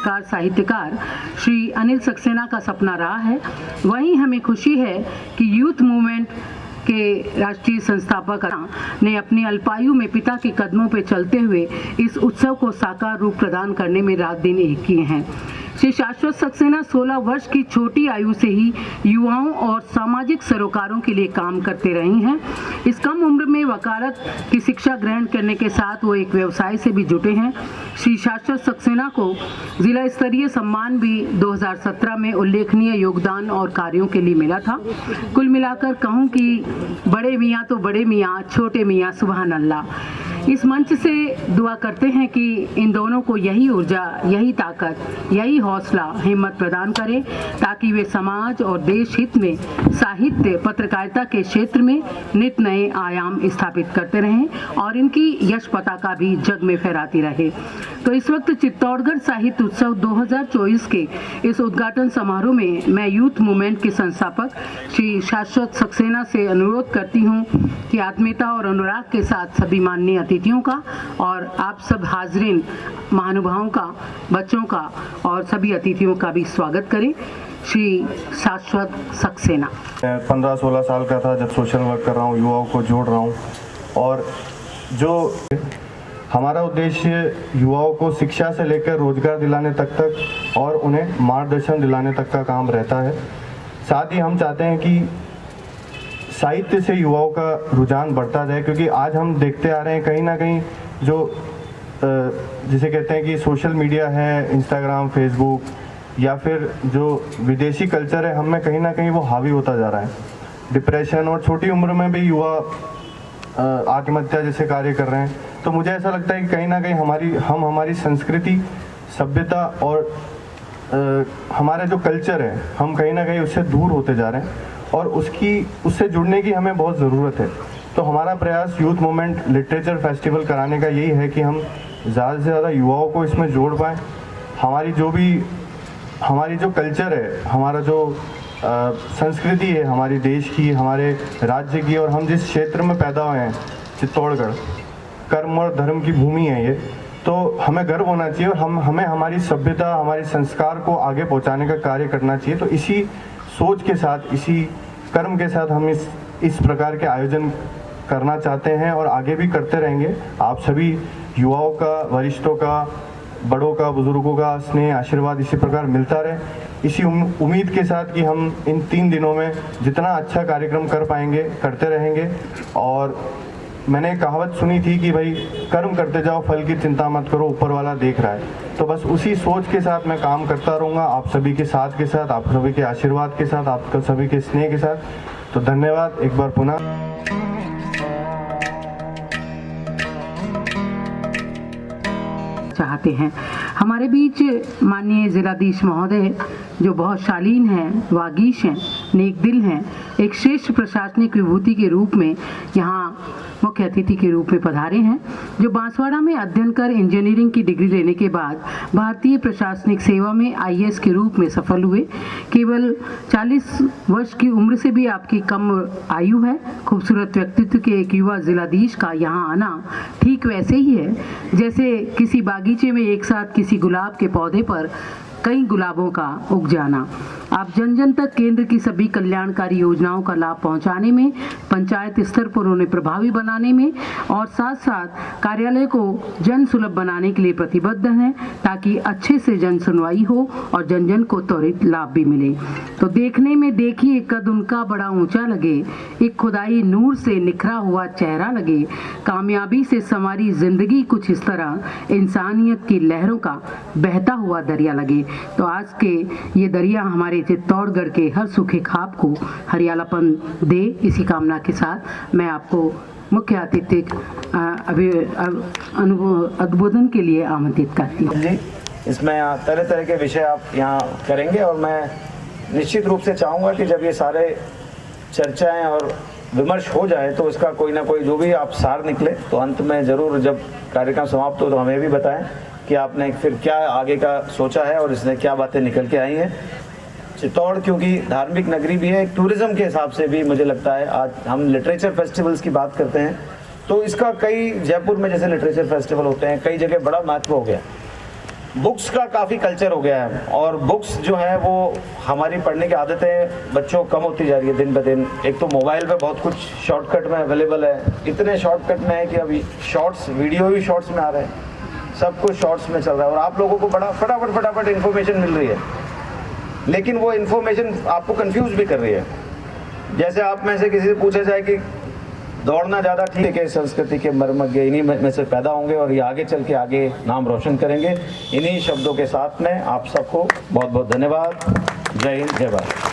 पुरस्कार साहित्यकार श्री अनिल सक्सेना का सपना रहा है, वहीं हमें खुशी है कि यूथ मूवमेंट के राष्ट्रीय संस्थापक ने अपनी अल्पायु में पिता के कदमों पर चलते हुए इस उत्सव को साकार रूप प्रदान करने में रात दिन एक किए हैं। श्री शाश्वत सक्सेना 16 वर्ष की छोटी आयु से ही युवाओं और सामाजिक सरोकारों के लिए काम करते रहे हैं। इस कम उम्र में वकालत की शिक्षा ग्रहण करने के साथ वो एक व्यवसाय से भी जुटे हैं। श्री शाश्वत सक्सेना को जिला स्तरीय सम्मान भी 2017 में उल्लेखनीय योगदान और कार्यों के लिए मिला था। कुल मिलाकर कहूँ कि बड़े मियाँ तो बड़े मियाँ, छोटे मियाँ सुभान अल्लाह। इस मंच से दुआ करते हैं कि इन दोनों को यही ऊर्जा, यही ताकत, यही हौसला, हिम्मत प्रदान करें ताकि वे समाज और देश हित में साहित्य पत्रकारिता के क्षेत्र में नित नए आयाम स्थापित करते रहें और इनकी यश पताका भी जग में फहराती रहे। तो इस वक्त चित्तौड़गढ़ साहित्य उत्सव 2024 के इस उद्घाटन समारोह में मैं यूथ मूवमेंट के संस्थापक श्री शाश्वत सक्सेना से अनुरोध करती हूं कि आत्मीयता और अनुराग के साथ सभी माननीय अतिथियों का और आप सब हाजरीन महानुभावों का, बच्चों का और सभी अतिथियों का भी स्वागत करें। श्री शाश्वत सक्सेना। 15-16 साल का था जब सोशल वर्क कर रहा हूँ, युवाओं को जोड़ रहा हूँ और जो हमारा उद्देश्य युवाओं को शिक्षा से लेकर रोजगार दिलाने तक और उन्हें मार्गदर्शन दिलाने तक का काम रहता है। साथ ही हम चाहते हैं कि साहित्य से युवाओं का रुझान बढ़ता जाए, क्योंकि आज हम देखते आ रहे हैं कहीं ना कहीं जो जिसे कहते हैं कि सोशल मीडिया है, इंस्टाग्राम, फेसबुक या फिर जो विदेशी कल्चर है, हम में कहीं ना कहीं वो हावी होता जा रहा है। डिप्रेशन और छोटी उम्र में भी युवा आत्महत्या जैसे कार्य कर रहे हैं। तो मुझे ऐसा लगता है कि कहीं ना कहीं हमारी संस्कृति, सभ्यता और हमारा जो कल्चर है, हम कहीं ना कहीं उससे दूर होते जा रहे हैं और उससे जुड़ने की हमें बहुत ज़रूरत है। तो हमारा प्रयास यूथ मूवमेंट लिटरेचर फेस्टिवल कराने का यही है कि हम ज़्यादा से ज़्यादा युवाओं को इसमें जोड़ पाएँ। हमारी जो कल्चर है, हमारा जो संस्कृति है हमारे देश की, हमारे राज्य की, और हम जिस क्षेत्र में पैदा हुए हैं, चित्तौड़गढ़ कर्म और धर्म की भूमि है ये, तो हमें गर्व होना चाहिए और हमें हमारी सभ्यता, हमारे संस्कार को आगे पहुंचाने का कार्य करना चाहिए। तो इसी सोच के साथ, इसी कर्म के साथ हम इस प्रकार के आयोजन करना चाहते हैं और आगे भी करते रहेंगे। आप सभी युवाओं का, वरिष्ठों का, बड़ों का, बुजुर्गों का स्नेह, आशीर्वाद इसी प्रकार मिलता रहे। इसी उम्मीद के साथ कि हम इन 3 दिनों में जितना अच्छा कार्यक्रम कर पाएंगे करते रहेंगे। और मैंने एक कहावत सुनी थी कि भाई कर्म करते जाओ, फल की चिंता मत करो, ऊपर वाला देख रहा है। तो बस उसी सोच के साथ मैं काम करता रहूँगा, आप सभी के साथ के साथ, आप सभी के आशीर्वाद के साथ, आप सभी के स्नेह के साथ। तो धन्यवाद एक बार पुनः। चाहते हैं हमारे बीच माननीय जिलाधीश महोदय जो बहुत शालीन हैं, वागीश हैं, नेक दिल हैं, एक श्रेष्ठ प्रशासनिक विभूति के रूप में यहाँ मुख्य अतिथि के रूप में पधारे हैं, जो बांसवाड़ा में अध्ययन कर इंजीनियरिंग की डिग्री लेने के बाद भारतीय प्रशासनिक सेवा में IAS के रूप में सफल हुए। केवल 40 वर्ष की उम्र से भी आपकी कम आयु है। खूबसूरत व्यक्तित्व के एक युवा जिलाधीश का यहाँ आना ठीक वैसे ही है जैसे किसी बागीचे में एक साथ किसी गुलाब के पौधे पर कई गुलाबों का उग जाना। आप जन जन तक केंद्र की सभी कल्याणकारी योजनाओं का लाभ पहुंचाने में, पंचायत स्तर पर उन्हें प्रभावी बनाने में और साथ साथ कार्यालय को जन सुलभ बनाने के लिए प्रतिबद्ध हैं ताकि अच्छे से जन सुनवाई हो और जन जन को त्वरित लाभ भी मिले। तो देखने में देखिए कद उनका बड़ा ऊंचा लगे, एक खुदाई नूर से निखरा हुआ चेहरा लगे, कामयाबी से संवारी जिंदगी कुछ इस तरह इंसानियत की लहरों का बहता हुआ दरिया लगे। तो आज के ये दरिया हमारे चित्तौड़गढ़ के हर सूखे खाप को हरियालापन दे, इसी कामना के साथ मैं आपको मुख्य अतिथि उद्बोधन के लिए आमंत्रित करती हूँ। जी, इसमें तरह तरह के विषय आप यहाँ करेंगे और मैं निश्चित रूप से चाहूँगा कि जब ये सारे चर्चाएं और विमर्श हो जाए तो इसका कोई ना कोई जो भी आप सार निकले तो अंत में ज़रूर जब कार्यक्रम समाप्त हो तो हमें भी बताएं कि आपने फिर क्या आगे का सोचा है और इसने क्या बातें निकल के आई हैं। चित्तौड़ क्योंकि धार्मिक नगरी भी है, टूरिज्म के हिसाब से भी मुझे लगता है, आज हम लिटरेचर फेस्टिवल्स की बात करते हैं तो इसका कई, जयपुर में जैसे लिटरेचर फेस्टिवल होते हैं, कई जगह बड़ा महत्व हो गया। बुक्स का काफ़ी कल्चर हो गया है और बुक्स जो है वो हमारी पढ़ने की आदतें बच्चों कम होती जा रही है दिन ब दिन। एक तो मोबाइल पे बहुत कुछ शॉर्टकट में अवेलेबल है, इतने शॉर्टकट में है कि अभी शॉर्ट्स वीडियो भी शॉर्ट्स में आ रहे हैं, सब कुछ शॉर्ट्स में चल रहा है और आप लोगों को बड़ा फटाफट इन्फॉर्मेशन मिल रही है, लेकिन वो इन्फॉर्मेशन आपको कंफ्यूज भी कर रही है। जैसे आप में से किसी से पूछा जाए कि दौड़ना ज़्यादा ठीक है, संस्कृति के मर्मज्ञ इन्हीं में से पैदा होंगे और ये आगे चल के आगे नाम रोशन करेंगे। इन्हीं शब्दों के साथ में आप सबको बहुत बहुत धन्यवाद। जय हिंद, जय भारत।